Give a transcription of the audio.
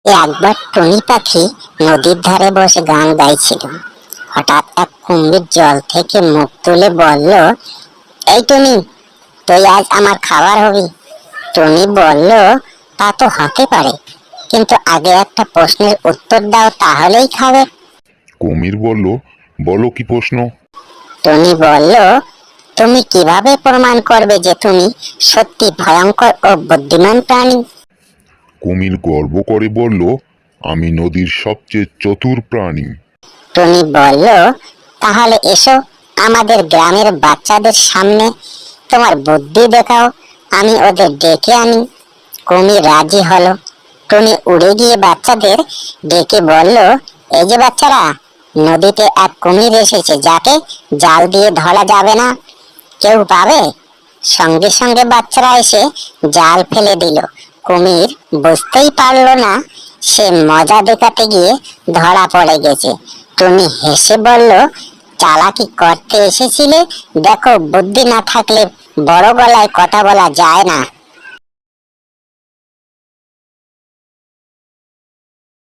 একবার টুনি পাখি নদীর ধারে বসে গান গাইছিল। হঠাৎ এক কুমির জল থেকে মুখ তুলে বলল, এই টুনি, তুই আজ আমার খাবার হবি। টুনি বলল, তা তো হতে পারে, কিন্তু আগে একটা প্রশ্নের উত্তর দাও, তাহলেই খাবে। কুমির বলল, বলো কি প্রশ্ন? টুনি বলল, তুমি কিভাবে প্রমাণ করবে যে তুমি সত্যি ভয়ঙ্কর ও বুদ্ধিমান প্রাণী? কুমির গর্ব করে বলল, আমি নদীর সবচেয়ে চতুর প্রাণী। টুনি বলল, তাহলে এসো, আমাদের গ্রামের বাচ্চাদের সামনে তোমার বুদ্ধি দেখাও, আমি ওদের ডেকে আনি। কুমির রাজি হলো। টুনি উড়ে গিয়ে বাচ্চাদের ডেকে বলল, এই যে বাচ্চারা, নদীতে এক কুমির এসেছে যাকে জাল দিয়ে ধরা যাবে না, কেউ পাবে? সঙ্গে সঙ্গে বাচ্চারা এসে জাল ফেলে দিল। কুমির বুঝতেই পারলো না সে মজা দেখাতে গিয়ে ধরা পড়ে গেছে। টুনি হেসে বলল, চালাকি করতে এসেছিলে, দেখো বুদ্ধি না থাকলে বড় গলায় কথা বলা যায় না।